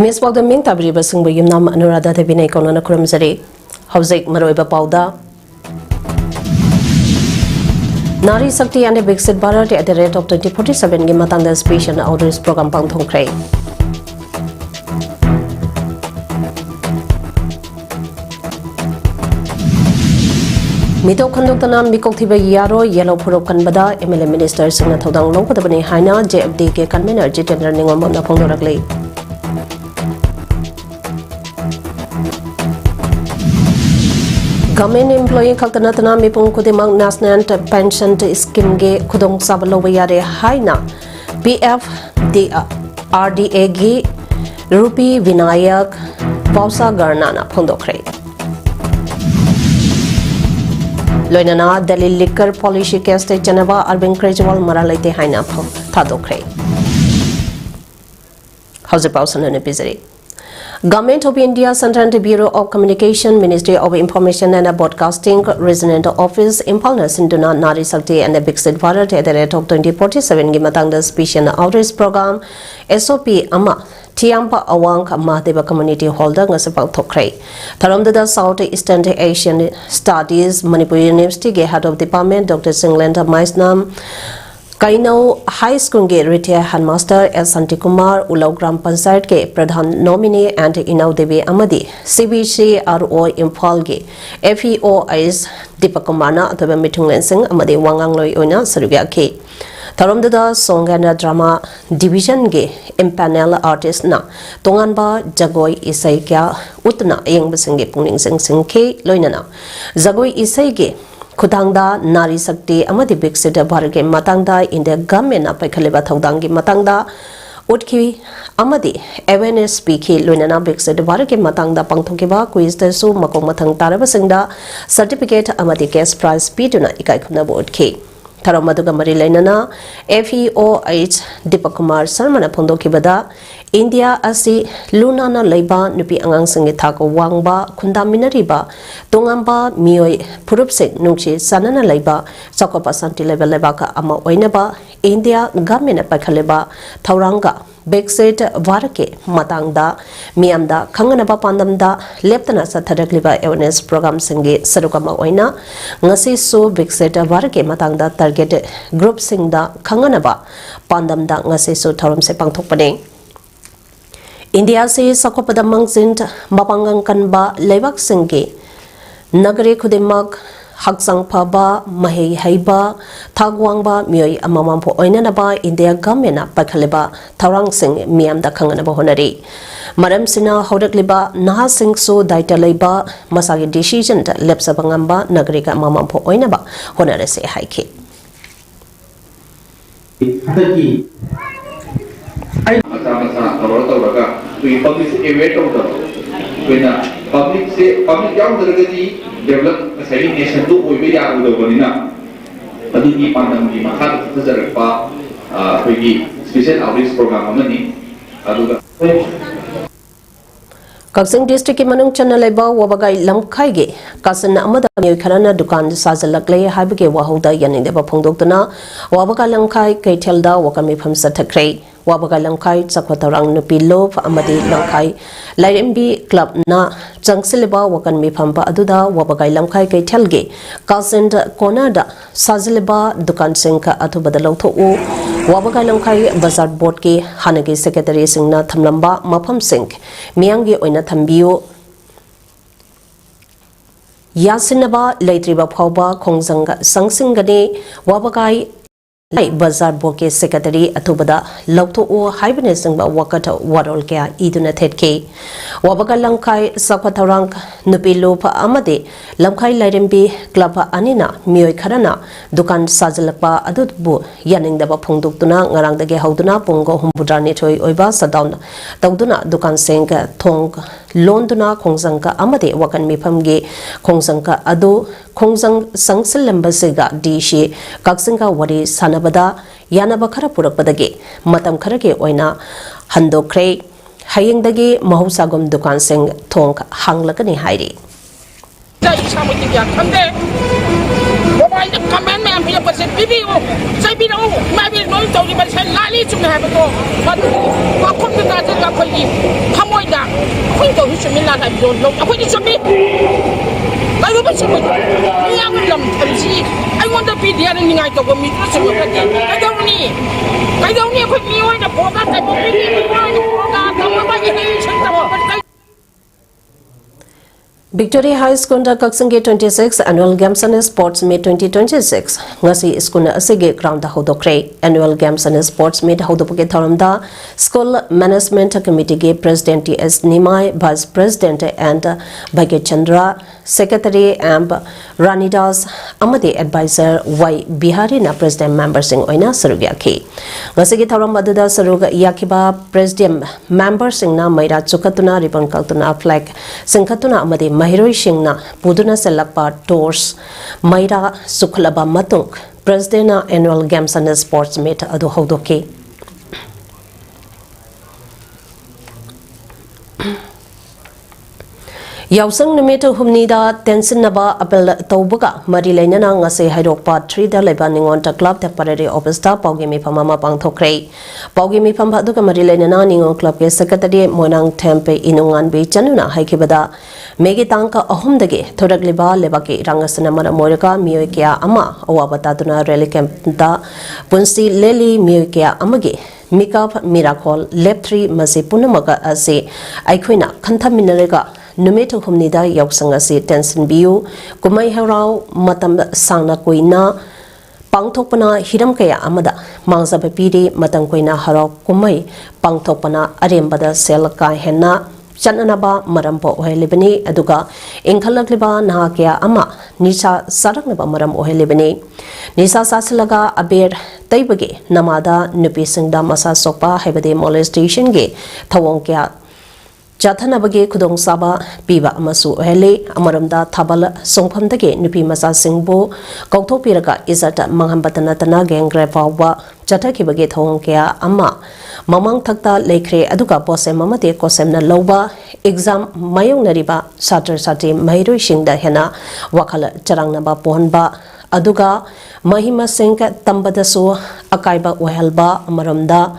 Miss PAODAM Ming Tabriba Singba Yumnam Anuradha Devinay Konana Kuramzari Hauzik Maroiba PAODA Nari Sakti and Bixit Bharat at the rate of 2047 Gimatanga Speech and Outreach Program Pangthong Kray. Mito Kondokana Mikoktiba Yaro Yellow Puro Kanbada MLA Minister Singna Thodang Lokadabani Haina JFD K Convener Jitendra Ningomona Pongoragli. Government employee Kaltanatana Mipung Kudimang National Pension Scheme Ge Kudong Sabalowayare Haina PF RDA Gi Rupi Vinayak Pausa Garnana Pondokre Loinana Delhi Liquor Policy Case Janava Arvin Krejwal Maralite Haina Tadokre How's the Pausan and Episode? Government of India Central Bureau of Communication, Ministry of Information and Broadcasting, Resident Office, Impalna Sinduna Nari Sakti and the Bixit Bharat at the rate of 2047 Gimatanga Speech and Outreach Program, SOP Ama, Tiampa Awang Mahdeva Community Holder, Ngasapang Tokray. Taramdada South Eastern Asian Studies, Manipur University, Head of Department, Dr. Singlenda Maisnam, Kaino High School के retire headmaster S Santi Kumar उलाव ग्राम पंचायत के प्रधान nominee and इनाव देवी अमदी CBCRO Imphal के FEOIS दीपक कुमारना अथवा मिठुंगलेन सिंह अमदी वांगांगलोई ओना सरुग्या के थरमददा सॉन्ग एंड ड्रामा डिवीजन के इम्पैनल आर्टिस्ट ना तोंगानबा जगोई इसई क्या उतना यंगबसिंग के पुंगनिंग सिंह के लोइनना जगोई इसई के खुदांगदा नारी शक्ति अमदी बिक्सित भारत के मतंगदा इंडिया गवर्नमेंट पैखलेबा थौदांगी मतंगदा उठकी अमदी अवेयरनेस पीखी लोइनना बिक्सित भारत के मतंगदा पंगथोकेबा क्विज दसु मकों मथंग तारबसिंगदा सर्टिफिकेट अमदी कैश प्राइज पीदुना इकाई खुनाबो उठकी थरमदुगा मरी लेनना FEOH दीपक कुमार शर्मा फोंदोखिबदा इंडिया असी लुनाना लेबा नुपी अंगांग संगे थाको वांगबा खुंदामिनरिबा तोंगांबा मियोय फुरुपसे नुंगची सनना लेबा चकोपा शांति लेवल लेबा का अमा ओइनबा India government पैखलेबा थौरांगा बेक्सेट Warke मतंगदा मियामदा खंगनबा पांदमदा लेप्तना सथरगलिबा awareness programme संगे सरुकमा ओइना ngasi so बेक्सेट Warke मतंगदा target group सिंगदा खंगनबा पांदमदा ngasi so थौरम से पांगथोकपने इंडिया से सकोपदा मंगजिन मपांगंग कनबा लेबाक सिंगे नगरे खुदिमक हक्संग फबा महे हैबा थागवांगबा मियोय अमामांफो ओइननबा इंडिया गवर्नमेंट पैखलेबा थौरांग सिंग मियामदा खंगनबा होनरी मरम सिना हौरकलिबा नहा सिंग सो दायित्व लेबा मसागी डिसीजन लेप्सबा ngamba नगरे का अमामांफो ओइनबा होनरसे हाइखे public yang terjadi develop saya nation tu boleh ya udah bolehna tadi di pandang di makan kita jadi pergi special outreach program mana ni aduh Kaksing district के मनुंग चन्ना लेबा वबगाई लमखाई गे कासन अमदा मियोय खरना दुकान साजलकले हाबगे वाहुदा यनिंदेबा फोंदोक्तना वबगा लमखाई कैथेलदा वकमी फम सथख्रे वबगा लमखाई चखवतरंग नुपी लोफ अमदी लमखाई लाइरेंबी क्लब ना चंगसिलेबा वकन मिफमबा अदुदा वबगाई लमखाई कैथेलगे कासन कोनादा साजलेबा दुकान सिंका अथुबदा लौथोउ वबगा लमखाई बाजार board के हानगे सेक्रेटरी सिंगना थमलंबा मफम सिंह मियांगे ओइना थंबियो यासिनबा लेत्रिबा फावबा खोंजंग संगसिंगने वबगाई बाजार board के सेक्रेटरी अथुबदा लौथोउ हाइबने सिंगबा वकत वारोल क्या इदुना थेटके वबगा लमखाई सखवथौरांग नुपी लोफ अमदे लमखाई लाइरेंबी क्लब अनिना मियोय खरना दुकान साजलकपा अदुबु यानिंगदबा फोंदोक्तुना ngarangdage hauduna pungo humbudrani thoi oiba sadaun tawduna dukan sengka thong londuna khongjangka amade wakan mifamge khongjangka adu khongjang sangsilambasiga dishi kaksinga wari sanabada yanaba khara purakpadage matam kharage oina handokre hayengdage mahusagom dukan seng thong hanglakani hairi mobile comment में हम ये bibi o sai bi no ma bi no to ni ba sai la li chung ha ba to ba ko ko ta ta ka ko yi thamoi da ko to hi chu min la da bi do lo ko ni chu mi I don't want to be I want to be there and I don't need I don't need put me on the program. Victoria High School da Kaksange 26 Annual Games and Sports Meet 2026 ngasi school na asige ground da hodokre Annual Games and Sports Meet hodopage tharamda School Management Committee ge President T.S. Nimai, Vice President and Bhagya Chandra, Secretary and Ranidas amade Advisor Y Bihari na President Member Singh oina sarug yakhi ngasi ge tharam aduda sarug yakiba President Member Singh na maira chukatuna ribbon kaltuna flag singkhatuna amade Mahiroi Singna Puduna Selakpa Tours Maira Sukhlaba Matung President Annual Games and Sports Meet Adu Hodoki Yausang Numito Humnida Tensin Naba Apel Taubuga Mari Lenana Ngase Hydropa 3 da Lebaning on the Club Temporary Office Ta Paugimi Pamama Pang Tokre Paugimi Pampaduka Mari Lenana Ningon Club Ke Secretary Monang Tempe Inungan Be Januna Haikibada Megi Tanka Ahumdage Thoragliba Lebaki Rangasana Mara Morika Mioikia Ama Awabataduna Relicam Da Punsi Leli Mioikia Amagi Mikap Miracle Lep 3 Masi Punamaga Ase Aikwina Kanta Minarega Numito Humnida Yausanga si Tensin Biu, Kumai Harau, Matam Sangna Kuina, Pangtopana Hiram Kaya Amada, Mangsa Pepidi, Matanquina Harau, Kumai, Pangtopana, Arimbada Selaka Henna, Chananaba, Marampo Ohelibani, Aduga, Inkalakliba, Nahakia Ama, Nisa Saraknaba Maram Ohelibani, Nisa Sasilaga, Aber, Taibagi, Namada, Nupisingda Masa Sopa, Hebede Molestation Ge, Tawonkia. Jathanabage Kudong Saba, Piba Amasu Hele, Amaramda Tabala, Songpamdage, Nupi Masa Singbo, Kautopiraga Izata Mangambatanatana Gangrevawa, Jatakibage Hongkea, Ama, Mamang Takta Lekre, Aduka Bose Mamate Kosemna Loba, Exam Mayong Nariba, Satur Sati, Mahiru Shinda Hena, Wakala Charangnaba Ponba, Aduga, Mahima Senka Tambadasu, Akaiba Wahelba, Amaramda,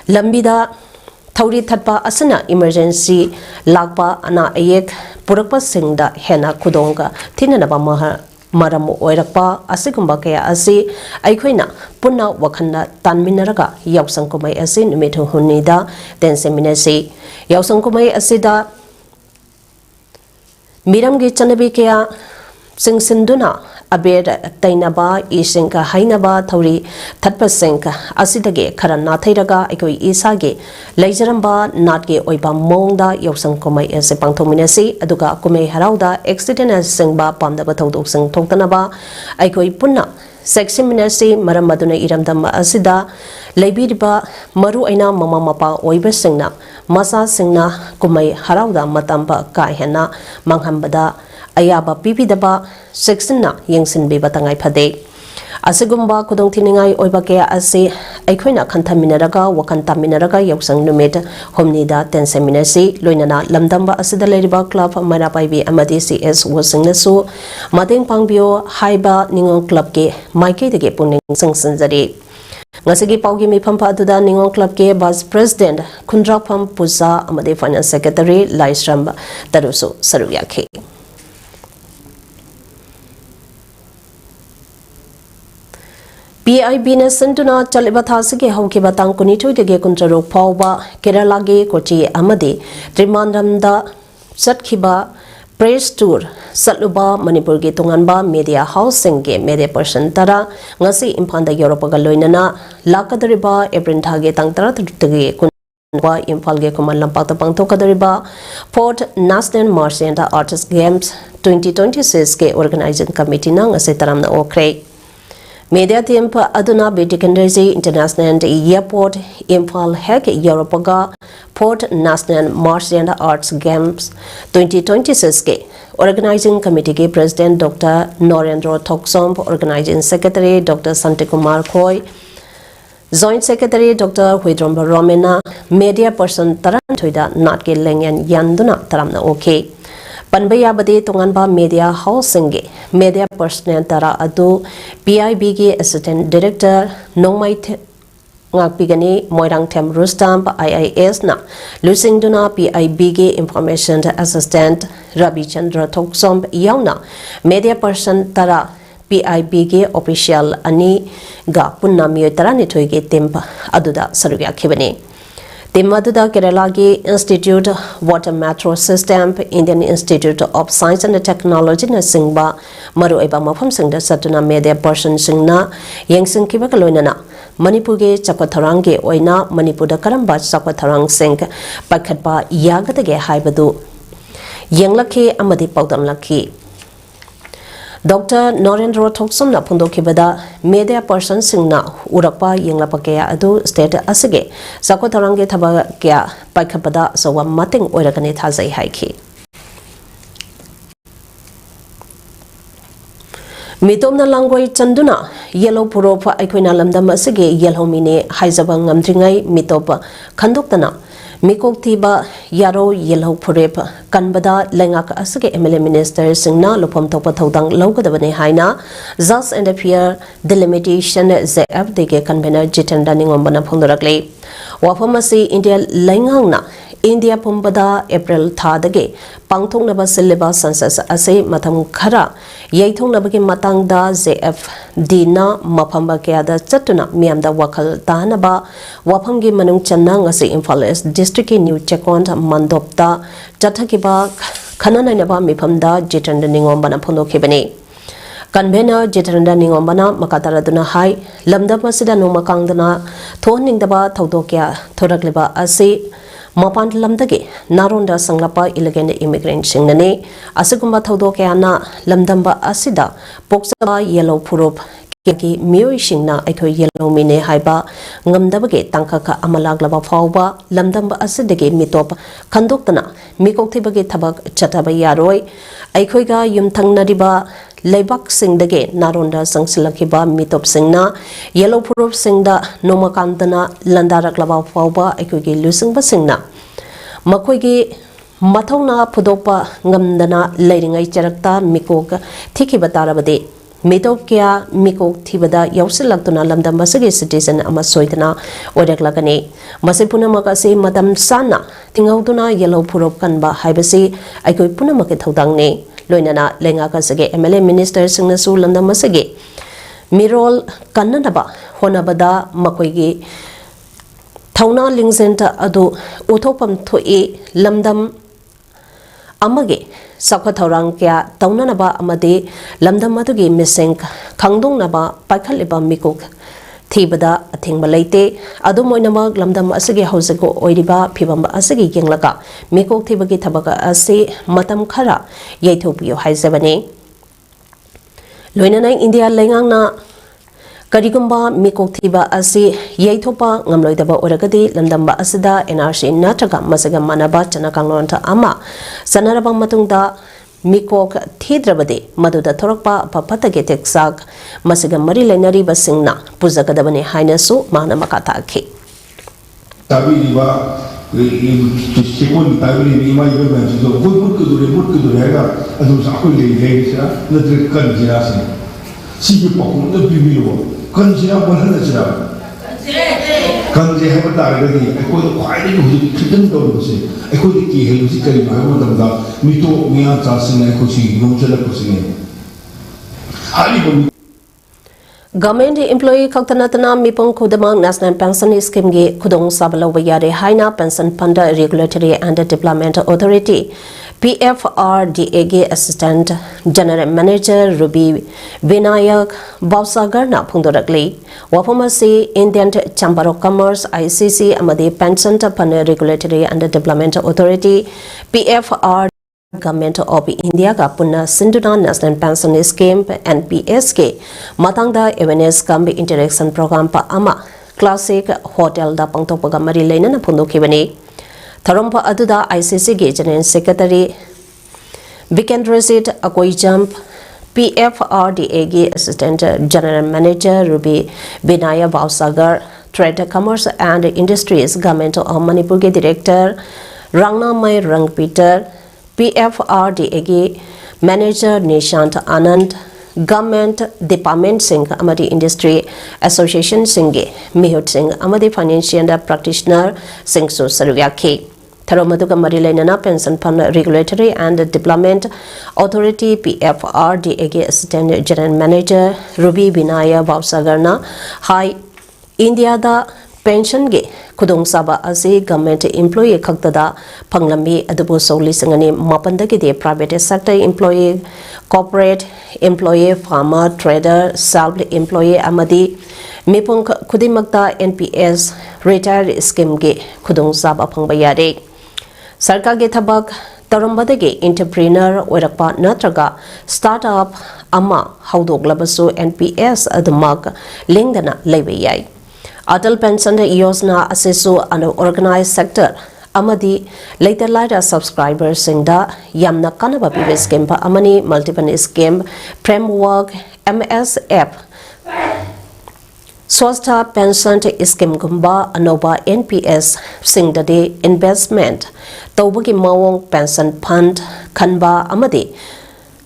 Lambida, Tauri Tatpa Asana Emergency Lagpa Ana Ayek Purakpa Singda Hena Kudonga Tinanaba Maramu Oirakpa Asigumba Kaya Asi Aikwina Puna Wakanda Tanminaraga Yausangkumai Asi Numitu Hunida Then Seminasi Yausangkumai Asida Miramgi Chanabi Kaya Singsinduna Aber Tainaba Isinka Hainaba Tauri Tatpa Sinka Asidage Karana Tairaga Ekoi Isage Lajaramba Natge Oiba Monda Yosang Komai as a Pangtominasi Aduga Kume Harauda Accident as Singba Pandaba Todo Sing Totanaba Ekoi Puna Seximinasi Maramaduna Iramdama Asida Labiriba Maru Aina Mama Mapa Oiba Singna Masa Singna Kumai Harauda Matamba Kaihena Manghambada Ayaba Pipidaba Sexina Yingsin Biba Tangai Pade Asagumba Kudong Tiningai Oibakea Asi Aikoina Kantaminaraga Wakantaminaraga Yoksang Numit Homnida Tenseminasi Loinana Lamdamba Asida Ladiba Club Marapai Amadi CS Wasingnasu Mading Pangbio Haiba Ningon Club Ke Maike de Puning Singsanzari Ngasigi Paugi Mi Pampa Duda Ningon Club Ke Vice President Kundrakpam Puza Amadi Finance Secretary Laisram Tarusu Saruyaki PIB na Santuna Chalibathasige Hoki Batang Kunitu de Gekuntraro Pauba, Kerala Ge Kochi Amadi, Trimandamda Satkiba, Praise Tour, Satluba, Manipur Ge Tunganba, Media Housing Ge, Media Person Tara, Ngasi Impanda Europa Galoinana, Lakadariba, Ebrintage Tangtara Tuge Kunwa, Impalge Kuman Lampata Pangtokadariba, Port National Marcianta Artist Games 2026 Ge Organizing Committee Nang Asetaramna Okre. Media team Aduna Bitikandazi International Airport Impal Hek Europaga Port National Martian Arts Games 2026 ke Organizing Committee President Dr. Norendra Thoksomp, Organizing Secretary Dr. Santikumar Khoi, Joint Secretary Dr. Huidromba Romena, Media Person Taran Tuida Natke Lengan Yanduna Taramna OK. Panba yabadi tonganba media housing ge media personnel tara adu PIB ge assistant director Nongmai ngakpigani Moirang Tem Rustam IIS na lusing duna PIB ge information assistant Rabi Chandra Thoksom yauna media person tara PIB ge official ani ga punna mi tarani thoige tempa aduda sarugya khibani Timaduda Kerala ge Institute Water Metro System Indian Institute of Science and Technology na singba maru eba mafam singda satuna media person singna yengsing kiba kaloina Manipur ge chakotharang ge oina Manipur da karamba chakotharang sing pakhatpa yagata ge haibadu yenglakhe amadi paudam lakhi Dr. Narendra Thoksom na phundokibada media person singna urakpa yenglapa kaya adu state asage sakotharang ge thaba kya paikhapada sowa mating oirakani thazai haiki Mitomna langwai chanduna yellow puropa aikoina lamdam asage yellow mine haizaba ngamdringai mitopa khandoktana Mikok tiba yaro yellow purep kanbada lengak asage MLA minister singna lopam topa thodang laugadabane haina Zas and Appear Delimitation ZF dege convener Jitenda ningombana phondorakle wafamasi India lengangna India pumbada April thadage pangthongnaba sileba census ase matham khara yaithongnabagi matangda ZF dina mafamba kyada chatuna miamda wakal tahanaba wafamgi manung channa ngasi Imphal East District New Chekont Mandopta chathakiba khananainaba mifamda Jitenda ningombana phondokhibani Convener Jitenda ningombana makataraduna hai lamda masida no makangdana thoningdaba thodokya thorakleba ase Mapan lamdagi naronda sanglapa illegal immigrant singnane asugumba thodokayana lamdamba asida poksaba yellow purup ki miyoi singna aiko yellow mine haiba ngamdabage tangkaka amalaglaba fawba lamdamba asidagi mitop khandoktana mikokthibagi thabak chataba yaroi aikoiga yumthangnariba Laibak singdage naronda sangsilakiba mitop singna yellow purup singda nomakandana landaraklaba fawba aikogi lusingba singna makoigi mathongna phudopa ngamdana leiringai charakta mikok thikiba tarabade mitop kya mikok thibada yausilaktuna lamdambasage citizen ama soidana odaklagani masipuna makase madam sana tingauduna yellow purup kanba haibasi aikoi punamake thodangni Loinana lenga kasage MLA minister singna su landam masage mirol kannanaba honabada makoigi thauna lingzenta adu uthopam thoi lamdam amage sakhathorang kya taunanaba amade lamdam adugi miseng khangdongnaba paikhaleba mikok thibada athingba leite adumoinamak lamdam asage hausago oiriba phibamba asage yenglaka mikok thibagi thabaga ase matam khara yaithopio haizabane loinana India lengangna karigumba mikok thiba ase yaithopa ngamloidaba oragadi lamdamba asida NRC natraga masaga manaba chanakanglonta ama sanaraba matungda Mikok Thidrabade Maduda Thorakpa Papatage Texak Masiga Mari Lenari Basingna Puzagadabane Hainasu Mana Makata Ki. Tabi riba sekon tabi riba iba banci so mut ke dure ga adu sakoi le sira natre kan jira sin sigi pakun da bibilo kan jira bolan jira kan je ha bata ga di ko to khai ni hu khitan do lo se ko di ki helu si kari ma mo da mito miya cha sin ko si no chala ko sin hali bo Government employee Kaktanatana Mipong Kudamang National Pension Scheme Ge Kudong Sabalawa Yare Haina Pension Fund Regulatory and Development Authority PFRDA Ge Assistant General Manager Ruby Vinayak Bausagarna Pundorakli Wapamasi Indian Chamber of Commerce ICC Amadi Pension Fund Regulatory and Development Authority PFR Government of India ka punna Sinduna National Pension Scheme NPS ke matangda awareness kambi interaction program pa ama classic hotel da pangtokpaga mari leina na phundokhibani tharompa aduda ICC ge General Secretary Vikendra Sit Akoi Jump PFRDA ge Assistant General Manager Ruby Binaya Bausagar Trade Commerce and Industries Government of Manipur ge Director Rangna Mai Rang Peter PFRDA गी manager Nishant Anand Government Department Singh Amadi Industry Association Singh Mihut Singh Amadi Financial Practitioner Singh Su Saruyaki Tharomaduga Marilaina Pension Fund Regulatory and Development Authority PFRDA Assistant General Manager Ruby Binaya Bausagarna Hi India da pension ge khudong saba ase government employee khaktada phanglambi adubu soli singani mapandagi de private sector employee corporate employee farmer trader self employee amadi mipong khudimakta NPS retired scheme ge khudong saba phangba yare sarkar ge thabak tarambadagi entrepreneur oirakpa natraga startup ama haudoglabasu NPS adumak lingdana leibe yai Atal Pension Yojana Asesu and Organized Sector Amadi later later subscribers Singda Yamna Kanaba PV Scheme Amani Multiple Scheme Framework MSF Swasta Pension Scheme Gumba Anoba NPS Singda de Investment Taubuki Mawong Pension Fund Kanba Amadi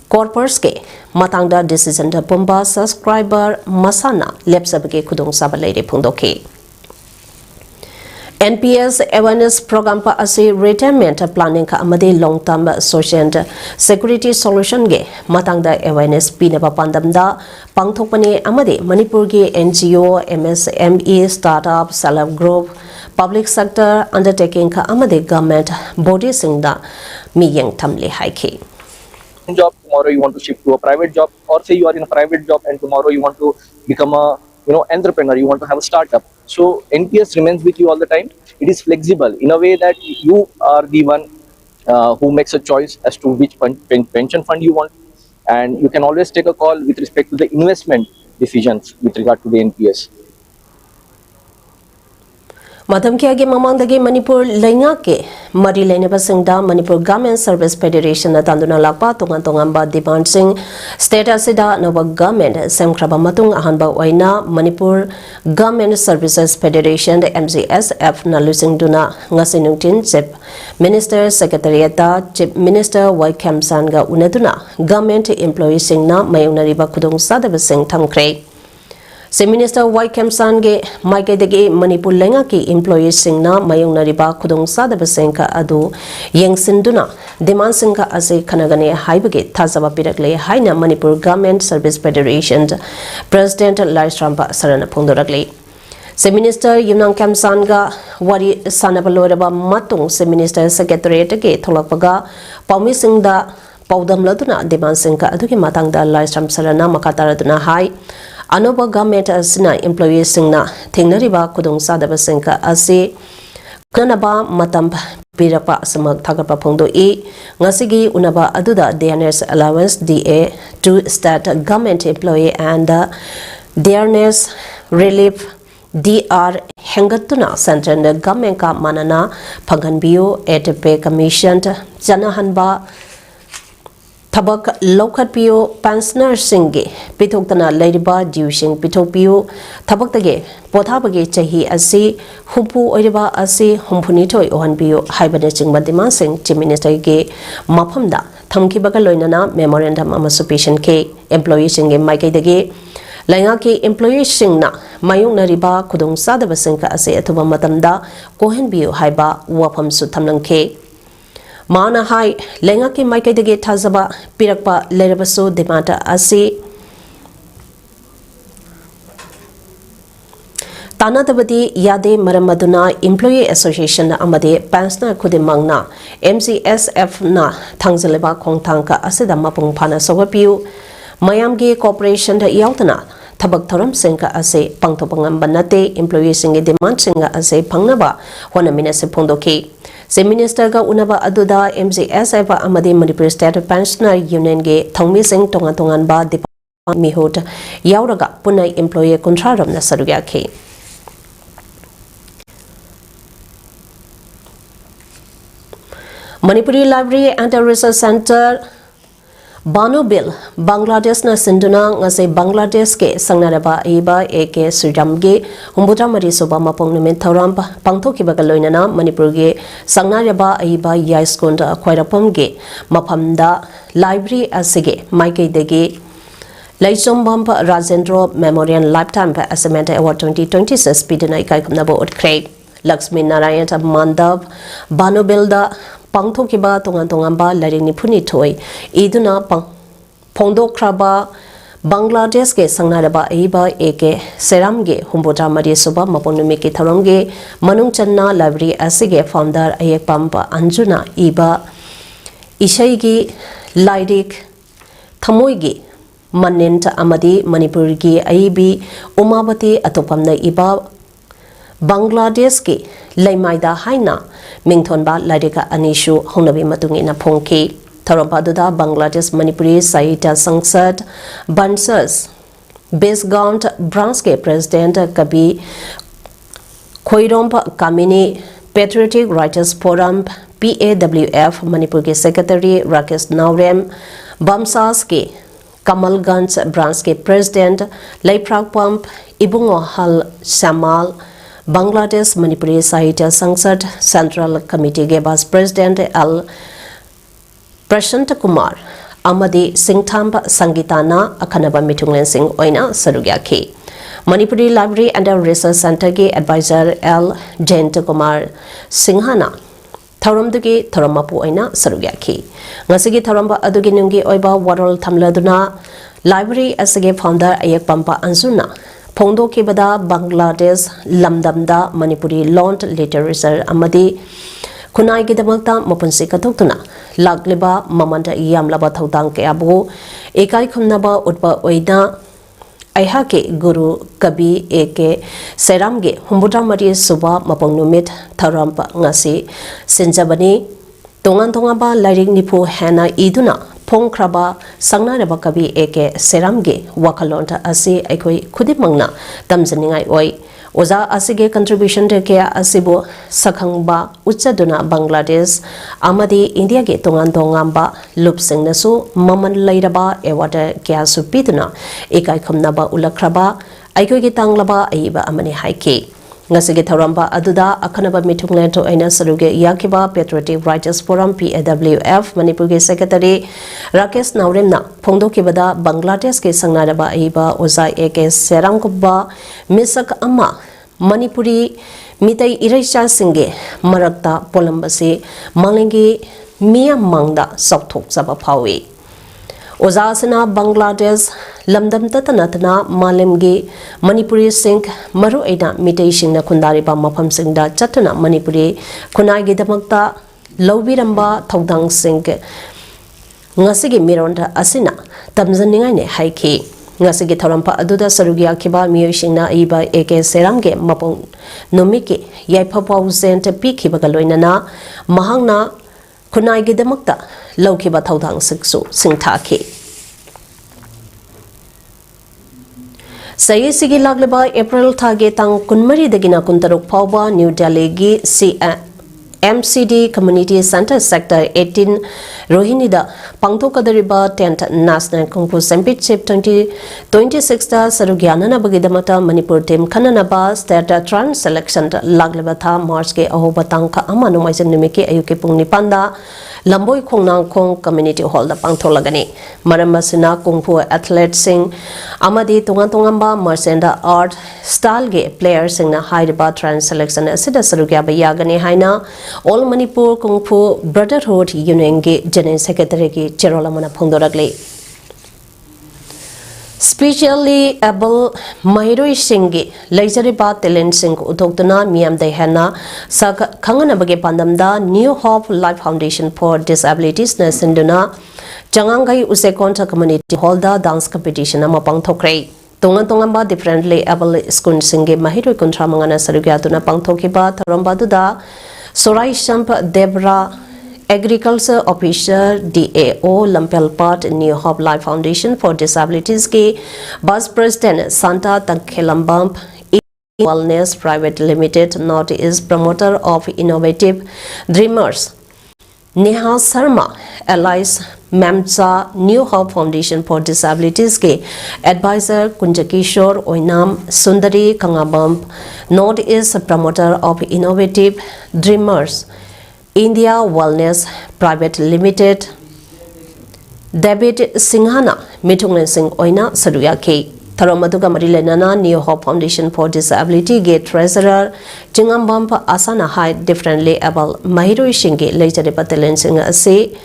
Corpus ke matangda decision da bomba subscriber masana lepsabage khudong sabalai phungdoki NPS awareness program pa ase retirement planning ka amade long term social security solution ge matangda awareness pinaba pandamda pangthokpani amade Manipur ge NGO MSME startup self group public sector undertaking ka amade government body singda miyeng thamle haiki job, tomorrow you want to shift to a private job, or say you are in a private job and tomorrow you want to become a entrepreneur, you want to have a startup. So NPS remains with you all the time. It is flexible in a way that you are the one who makes a choice as to which pension fund you want, and you can always take a call with respect to the investment decisions with regard to the NPS. Madam Kiagi Mamandagi Manipur Lainake, Mari Lainabasingda, Manipur Government Service Federation at Tanduna Lakpa, Tongantongamba Demand Singh, State Asida, Nova Government, Semkrabamatung, Ahanba Waina, Manipur Government Services Federation, the MCSF, Nalusing Duna, Ngasinungtin, Chip Minister Secretariata, Chip Minister Waikam Sanga Unaduna, Government Employees Singna, Mayunariba Kudung Sadabasing Tamkre. Se Minister Waikam Sange Maikadegi Manipur Lenga ki employees singna mayong nariba kudong sadaba singka adu yeng sinduna demand singka ase kanagane haibage thazaba pirakle haina Manipur Government Service Federation President Laisrampa Sarana Phongdorakle Se Minister Yumnang Kamsanga wari sanabaloraba matung Se Minister Secretariat ke tholakpaga Paumi Singda PAODAM laduna demand singka adu ki matangda Laisram Sarana makataraduna hai Anoba government asina employees singna thingnariba kudong sadaba singka ase kanaba matam pirapa samak thagapa phongdo e ngasigi unaba aduda DNS allowance DA to start government employee and DNS relief DR hengatuna central government ka manana phaganbiyo at pay commission janahanba Tabak Lokat Pio Pensioner Singe, Pitokana Ladyba, Dusing Pitopio, Tabakage, Potabage Chahi Asi, Humpu Oriba Asi, Humpunito Ohanbio, hibernating Badimasing, Chiminista Gay, Mapamda, Tamkibakaloinana, Memorandum Amasupation K, Employees Singe Mike the Gay, Langaki Employees Singna, Mayung Nariba, Kudung Sadabasinka Ase Atuba Matamda, Kohenbio Haiba, Wapam Sutamlan K. Mana hai lenga ki maikai dege thazaba pirakpa lerabaso demata ase Tanadabadi yade maramaduna employee association amade pansna khudimangna MCSF na thangzaleba khongthangka asida mapung phana sowapiu mayamgi corporation da yautana Tabak Thoram Singha ase pangthopangam banate employee singe demand singa ase pangnaba hona minase phongdoki Se Minister ga unaba aduda MCSF amadi Manipur State Pensioner Union ge thongmi sing tongan ba department mihut yauraga punai employee kontraram na sarugya ke Manipuri Library and Research Center Banu Bill, Bangladesh na sinduna ngase Bangladesh ke sangnaraba iba AK Suramge Humbutra Mari Soba Mapong Numin Thoram Pangthoki Bagaloinana Manipur ge sangnaraba iba Yaiskunda Kwairapam ge Mapamda Library Asige Maike Dege Laisombam Rajendra Memorial Lifetime Assignment Award 2026 Pidana Kaikamnabo Utkre Lakshmi Narayan Mandav Banu Bilda Pangthokiba Tongantongamba Laring Nipuni Toy Iduna Pongdokraba Bangladesh ke sangnaraba iba eke Seramge Humbutra Mari Soba Maponumiki Tharamge Manung Channa Library Asige founder Ayek Pampa Anjuna iba Ishaigi Laidik Thamoigi Manenta Amadi Manipurgi Aibi Umabati Atopamna iba Bangladesh ke Laimaida Haina Mingthonba Laidika Anishu Honabi Matungina Pongki Tharampaduda Bangladesh Manipuri Saita Sangsad Bansas Basegount Branske President Kabi Khoirompa Kamini Patriotic Writers Forum PAWF Manipur ke Secretary Rakesh Naurem Bamsas ke Kamalganj Branske President Laiprak Pump Ibungo Hal Samal Bangladesh Manipuri Sahitya Sangsad Central Committee ke Vice President L. Prashant Kumar Amadi Singthamba Sangitana Akhanaba Mitunglen Singh Oina Sarugyaki Manipuri Library and Research Center ke Advisor L. Jayant Kumar Singhana Tharamdugi Tharamapu Oina Sarugyaki Ngasigi Tharamba Adugi Nungi Oiba Warol Thamladuna Library Asage Founder Ayek Pampa Anzuna Pongdo Kibada Bangladesh Lamdamda Manipuri Launt Literature Amadi Kunai Gidamakta Mopunsi Katutuna Lagliba Mamanda Yamlaba Tautang Keabu Ekai Kumnaba Utpa Oida Aihake Guru Kabi Eke Seramge Humbutra Mari Suba Mapongumit Tharampa Ngasi Sinjabani Tongan Tongaba Liring Nipu Hana Iduna Pongkraba Sangnaraba Kabi Eke Seramge Wakalonta Asi Aikoi Kudimangna Tamzaningai Oi Oza Asige contribution to Kea Asibo Sakhangba Uchaduna Bangladesh Amadi India Ge Tongan Tongamba Lupsing Nasu Maman Lairaba Ewata Kea Supiduna Ekai Kamnaba Ulakraba Aikoi Tanglaba Aiba Amani Haiki Ngasige Tharamba Aduda Akhanaba Mitunglen to Aina Saruge Yakiba Patriotic Writers Forum PAWF Manipur ke Secretary Rakesh Nauremna Pongdo Kibada Bangladesh ke Sangnaraba Aiba Oza Eke Serangkuba Misak Ama Manipuri Mitai Iraisha Singe Marakta Polambasi Malingi Mia Mangda Sautok Saba Pawi Ozasana Bangladesh Lamdam Tatanatana Malemgi Manipuri Singh Maru Aida Mitation na Kundariba Mapam Singda Chatana Manipuri Kunagi Damakta Lobiramba Taudang Singh Ngasigi Mironda Asina Tamzaninga Haiki Ngasigi Tarampa Aduda Sarugia Kiba Mioshina Iba Eke Seramge Mapong Nomiki Yaipapa Zent Piki Bagaloinana Mahangna Kunagi Damakta Lokiba Taudang Siksu Singtaki Sayi Sigi Lagleba April Tage Tang Kunmari Dagina Kuntaruk Pauba New Delhi Gi MCD Community Center Sector 18 Rohinida Pangtokadariba 10th National Kung Fu Championship 2026 Sarugyanana Bagidamata Manipur Team Kananaba State Trans Selection Laglebata March Ke Ahobatangka Amanumaisen Nimiki Ayuki Pungnipanda Lamboi Kongnang Kong Community Hall da Pangtolagani Maramasina Kung Fu Athlete Sing Amadi Tungantongamba Marcenda Art Style Ge Players Sing na Hyderabad Trans Selection Asida Sarugyaba Yagani Haina All Manipur Kung Fu Brotherhood Union Ge General Secretary Ge Cherolamana Pongdoragli Specially able Mahiroi Singhi Laijariba Talent Singh Utoktana Miam Dehana Sak Kanganabage Pandamda New Hope Life Foundation for Disabilities na Sinduna Changangai Usekonta Community Holda Dance Competition Amapang Tokre Tongantongamba differently able school Singhi Mahiroi Kuntramangana Sarugyatuna Pangtokiba Taramba Duda Sorai Shamp Debra Agriculture Officer DAO Lampelpat New Hope Life Foundation for Disabilities के Vice President Santa Tankhelambamp Wellness Private Limited North is promoter of innovative dreamers Neha Sharma Allies Mamsa New Hope Foundation for Disabilities के advisor Kunjakishore Oinam Sundari Kangabam Northeast promoter of Innovative Dreamers India Wellness Private Limited David Singhana Mitunglen Singh Oina Saduya K Tharamaduga Marilenana New Hope Foundation for Disability Gate Treasurer Chingambampa Asana Hide Differently Able Mahiro Shingi later the Patelin Singer say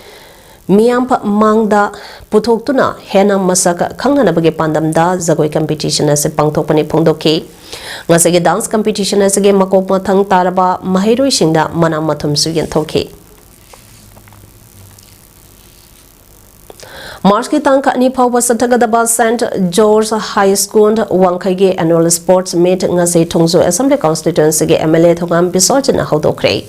Miampa Mangda Putoktuna Hena Masaka Kanganabagi Pandamda Zagoi competition as a Pangtopani Pondoke Ngasage dance competition as a game Makopma Tang Taraba Mahiro Shinda Manamatum Suyan Toke March ki tang ni phawa Sathagadaba St. George High School Wangkhai annual sports meet ngase Thongso Assembly constituency ge MLA thongam bisojna hodokre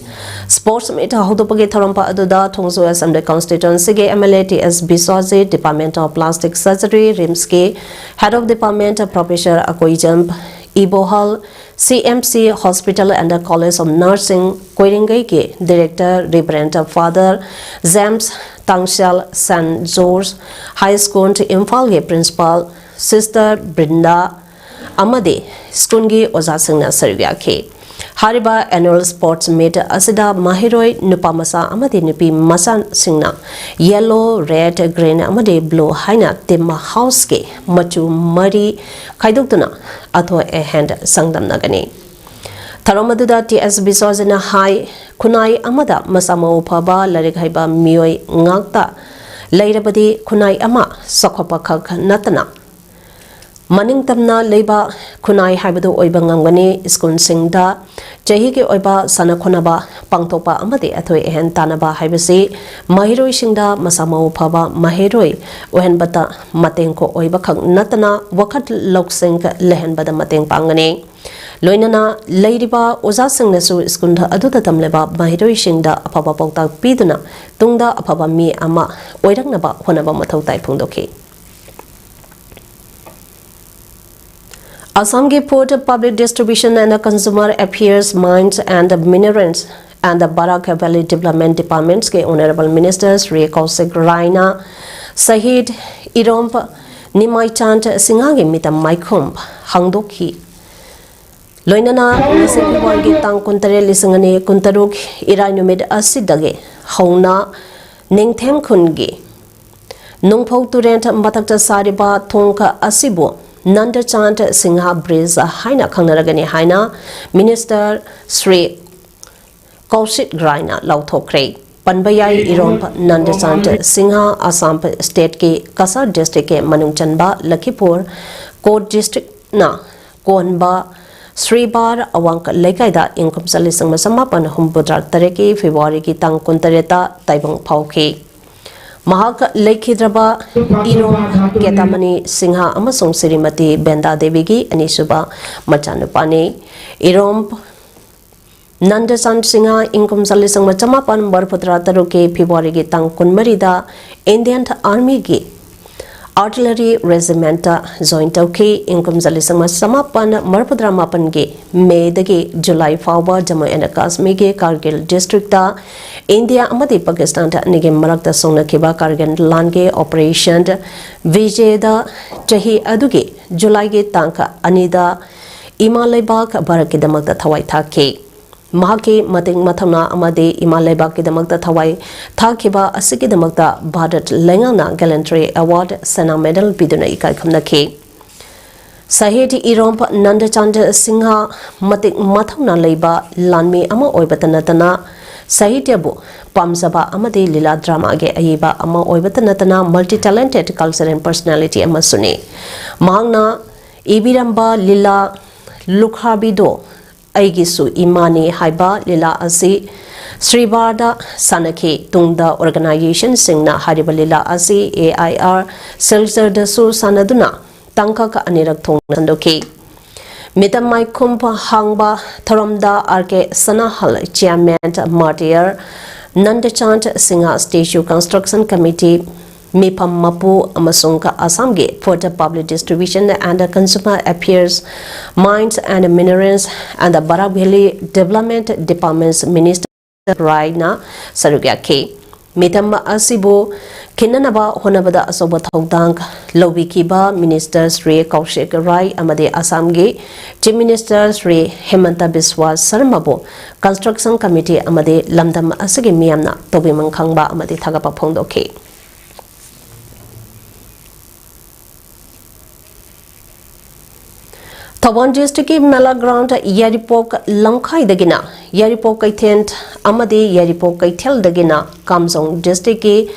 sports meet hodopage tharampa aduda Thongso Assembly constituency ge MLA TS Bisoje Department of Plastic Surgery Rimske Head of Department Professor Akoijamp Ibohal CMC Hospital and the College of Nursing Koiringai ke Director Reverend Father James Tangshal St. George High School to Imphal Principal Sister Brinda Amade Skungi Ozasingna Servia K. Hariba annual sports meet Asida Mahiroi Nupamasa Amade Nupi Masan Singna Yellow, Red, Green Amade Blue Haina Timma House Ke Machu Mari Kaiduktuna Ato a hand Sangdam Nagani. Tharamaduda TS Bisozina High Kunai Amada Masamo Paba Larikaiba Mioi Ngakta Lairabadi Kunai Ama Sokopa Kak Natana Maning Tamna Leba Kunai Habadu Oibangangani Iskun Singda Jahiki Oiba Sanakonaba Pangtopa Amadi Atoi Ehen Tanaba Habasi Mahiroi Singda Masamo Paba Mahiroi Ohen Bata Matenko Oiba Kak Natana Wakat Loksing Lehen Bada Mateng Pangani Loinana Lairiba Ozasing Nasu Skunda Aduta Tamleba Mahiroi Singda Apaba Pokta Piduna Tungda Apaba Mi Ama Oirangnaba Honaba Matautai Pundoki Assam Port Public Distribution and Consumer Affairs Mines and Minerals and the Barak Valley Development Departments के Honorable Minister Sri Kausik Raina Sahid Iromp Nimai Chant Singhagi Mita Maikump Hangdoki Loinana Nisipwagi Tang Kuntare Lisangani Kuntaruk Iranumid Asidage Hona Ningthem Kungi Nungpo Turent Matakta Sariba Tonka Asibo Nanda Chant Singha Bridge Haina Kangaragani Haina Minister Sri Kaushik Graina Lautokre Panbayai Iromp Nanda Chant Singha Assam State ke Kasar District ke Manungchanba Lakipur Kod District na Konba Sri Bar Awang Lekaida Inkum Salisang Masamapan Humpudra Tareki February ki Tang Kuntareta Taibang Pauke Mahak Lekhidraba Irom Ketamani Singha Amasong Sirimati Benda Devigi Anisuba Machanupani Irom Nandasan Singha Inkum Salisang Machamapan Barputra Taruke February ki Tang Kunmarida Indian Army ki Artillery Regiment Joint Tauki Inkum Salisang Masamapan Marpudra Mapan ge May dagi July Fauba Jammu and Kashmir ge Kargil District ta India amadi Pakistan ta nige marakta songna kiba Kargil land ge Operation Vijay da chahi aduge July ge tangka anida Imalebak Baraki damakta thawai thake Mahaki Mating Mathamna Amade Imalebak damakta thawai thakiba asiki damakta Bharat Lengana Gallantry Award Sena Medal biduna ikai khamna ke Sahiti Iromp Nandachand Singha Matik Mathamna Leiba Lanmi Ama Oibatanatana Sahityabu Pamsaba Amade Lila Drama Ge Ayiba Ama Oibatanatana multi-talented culture and personality Amasuni Mahangna Ibiramba Lila Lukhabido Aigisu Imani Haiba Lila Asi Sri Barda Sanake Tungda Organization Singna Hariba Lila Asi AIR Selzer Dasu Sanaduna Tangka ka anirak thong nandoki Mitamai Kumpa Hangba Tharamda RK Sanahal Chairman Martyr Nandachant Singha Statue Construction Committee Mipam Mapu Amasungka Assamge for the Public Distribution and the Consumer Affairs Mines and Minerals and the Barak Valley Development Department's Minister Raina Sarugya K Mitam asibu kinanaba honabada asoba thaudang lobikiba Minister Sri Kaushik Rai amade Assamgi Chief Minister Sri Hemanta Biswa Sarmabo Construction Committee amade lamdam asigi miyamna tobimang khangba amade thagapa phongdoki. Thawang district Mela ground Yaripok Lamkai dagina Yaripok Kaitent amade Yaripok Kaitel dagina Kamsong district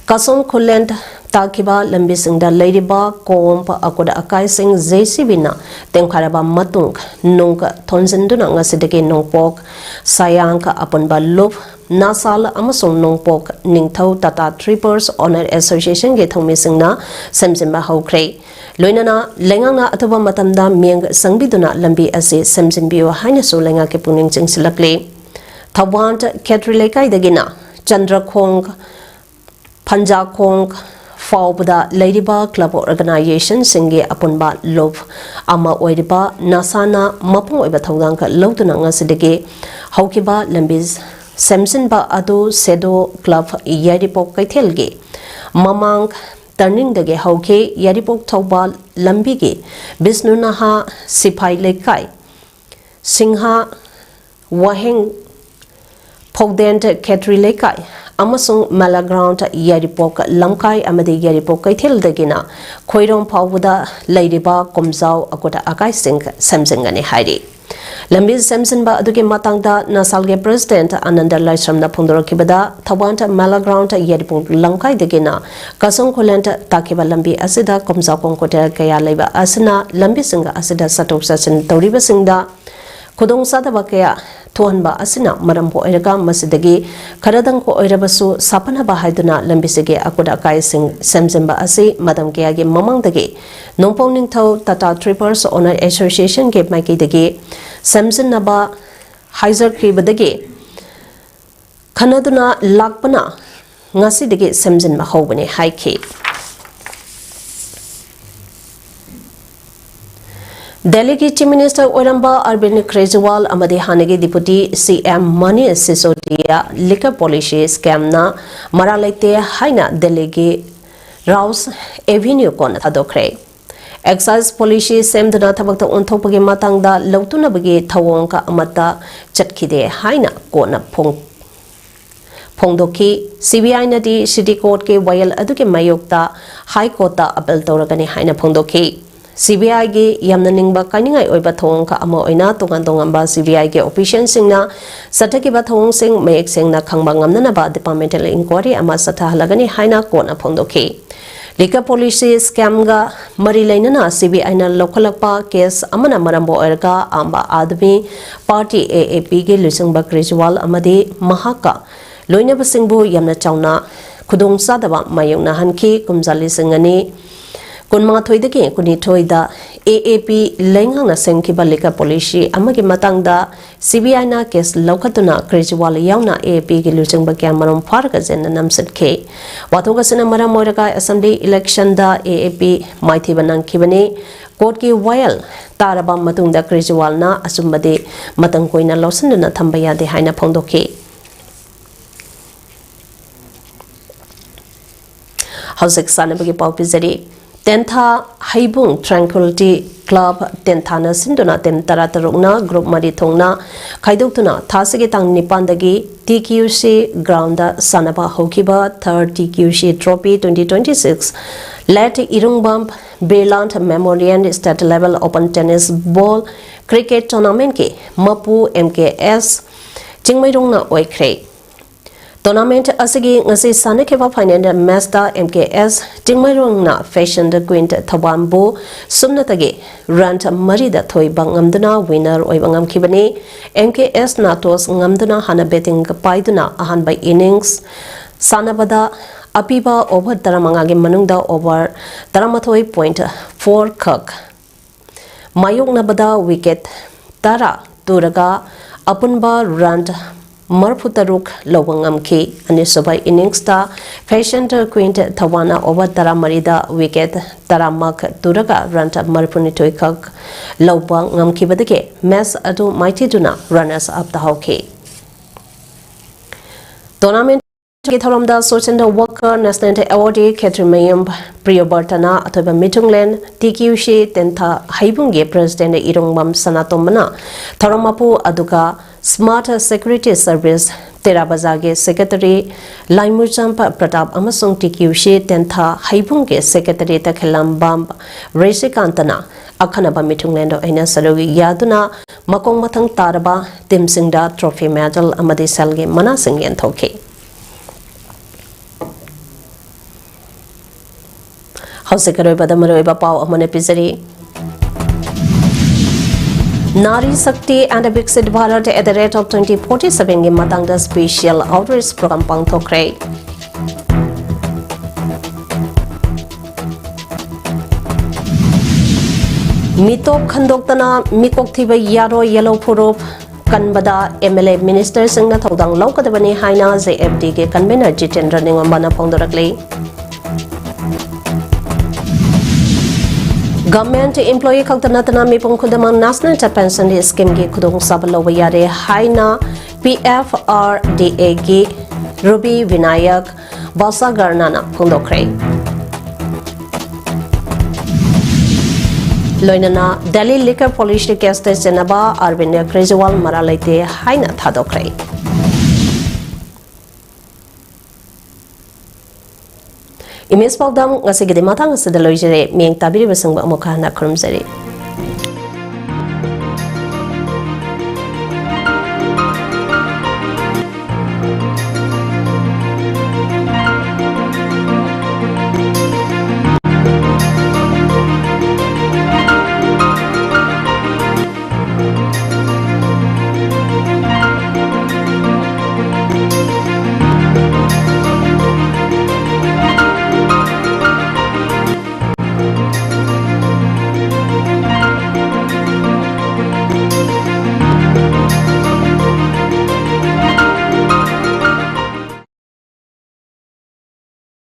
Kasom Khulent Takiba Lambisingda Ladyba Kompa Akoda Akai Sing JCB Tengkaraba Matung Nungka Tonzenduna Ngasidake Nongpok Sayanka Apunba Lup Nasal Amasong Nongpok Ningthau Tata Trippers Honor Association Ge Thomisingna Semsimba Hokre Loinana Lenganga Atuba Matamda Miang Sangbiduna Lambi Asi Semsimbio Hainasu Lenga Kepuning Jingsilakle Tawant Ketrileka Dagina Chandra Kong Panja Kong Faubda Ladyba Club Organization Singe Apunba Love Ama Oidiba Nasana Mapung Oiba Taudanka Lotuna Ngasidege Haukiba Lambis Semsinba Adu Sedo Club Yaripok Kaitelge Mamang Turning the Hauke Yaripok Taubal Lambigi Bisnunaha Sipai Lekai Singha Waheng Pogdent Ketri Lekai Amasung Malaground Yaripok Lamkai Amade Yaripok Kaitel Dagina Koiron Pauda Ladyba Komzau Akota Akai Sing Samsingani Heidi Lambis Samsonba Aduki Matangda Nasalge President Ananda Laisramna Pundora Kibada Tawanta Malaground Yaripok Lamkai Dagina Kasong Kolenta Takiba Lambi Asida Komzau Kongkotel Kaya Leba Asana Lambi Singa Asida Satok Sasin Tauriba Singda Kudong Sadaba Kaya Tuanba Asina Marampo Erga Masidagi Karadang Ko Erabasu Sapanaba Haiduna Lambisige Akuda Kai Sing Semzimba Asi Madam Kayagi Mamang Dagi Nongpong Tau Tata Trippers Honor Association Gave Mikey Dagi Samson Naba Heiser Kribadagi Kanaduna Lakpana Ngasi Dagi Samson Mahobani Haiki Delhi Chief Minister Oramba Arvind Kejriwal Amade Hanege Deputy CM Mani Sisodia Liquor Policy Scam na Maralete Haina Delhi Rouse Avenue Kon Adokre Excise Policy Semdana Tabakta Untopagi Matangda Lautuna Bagi Tawonka Amata Chatkide Haina Kona Pongdoki CBI Nadi City Court Ke Wayal Aduke Mayokta High Court Apel Toragani Haina Pongdoki CBI ge yamna ningba kaningai oiba thong ka ama oina tongan tongamba CBI ge official singna sataki ba thong sing mek singna khangba ngamna ba departmental inquiry ama satha halagani haina kona phongdoki Liquor policy scam ga mari lainana CBI na lokalakpa case amana marambo erga amba admi party AAP ge lusingba Kejriwal amade mahaka loina basingbu yamna chauna khudong sadaba mayongna hanki kumjali singani Kunma Thoidaki Kuni Thoida AAP Lengang Senkiba Liquor Policy Amagi Matangda CBI na case Lokatuna Kejriwal Yauna AAP Gilusing Bakya Maram Fargazen Namset K Watogasana Maramoraga Assembly Election da AAP Mighty Banang Kibane Court ki Wayal Taraba Matunda Kejriwal na Asumbade Matangkoina Losandana Tambaya de Haina Pondoke Hausik Sanabagi Paupizari Tentha Haibung Tranquility Club Tenthana Sinduna Tentara Tarukna Group Maritongna Kaidoktuna Thasigi Tang Nipandagi TQC Grounda Sanaba Hokiba 3rd TQC Trophy 2026 Let Irungbam Brilliant Memorial State Level Open Tennis Ball Cricket Tournament Ke Mapu MKS Chingmairongna Oikre Tournament asigi ngasi sanakeba final master MKS Tingmairongna Fashion the Queen Thawambu sumnatage rant marida thoi bangamduna winner oibangam kibani MKS natos ngamduna hana betting paiduna ahan by innings sanabada apiba over taramangagi manungda over taramathoi.4 kak mayokna bada wicket tara turaga apunba rant Marputaruk Lowangam K and Sobai innings ta Fashion Queen Tawana over Taramarida wicket Taramak Duraga Ranta Marpunitoikak Lowbang Ngamki Badake Mass Adu Mighty Duna runners up the hockey. Tournament Kitholomda Social Worker National Awardee Ketrimayam Priyobartana Atoba Mitunglen TQC Tenta Haibunge President Irongmam Sanatomana Tharamapu Aduga Smart Security Service Terabazage Secretary Laimuchampa Pratap Amasung TQC Tenta Haibunge Secretary Takhelambam Resikantana Akanaba Mitungland Aina Sarugi Yaduna Makong Matang Taraba Timsingda Trophy Medal Amadi Salge Manasing Yentoke. Hausakaroi Badamaroi Bapao Amane Pizari Nari Sakti and a Bixit Bharat at the rate of 2047 in Matanga Special Outreach Program Pangtokre. Mitop Kandoktana Mikok Tiba Yaro Yellow Purup Kanbada MLA Minister Singna Todang Lokadabani Haina ZFD Convener Jitendra Ningambana Pondorakli. Government employee Kaltanatana Mipong Kudamang National Pension Scheme Gi Kudong Sabalo Yare Haina PFRDA Gi Ruby Vinayak Basa Garnana Pundokre. Loinana Delhi Liquor Police Case Senaba Arvind Krejwal Maralite Haina Thadokre. Imes PAODAM ngasigi di matang sa daloy jere miyang tabiri basang ba mukha na kurumzari.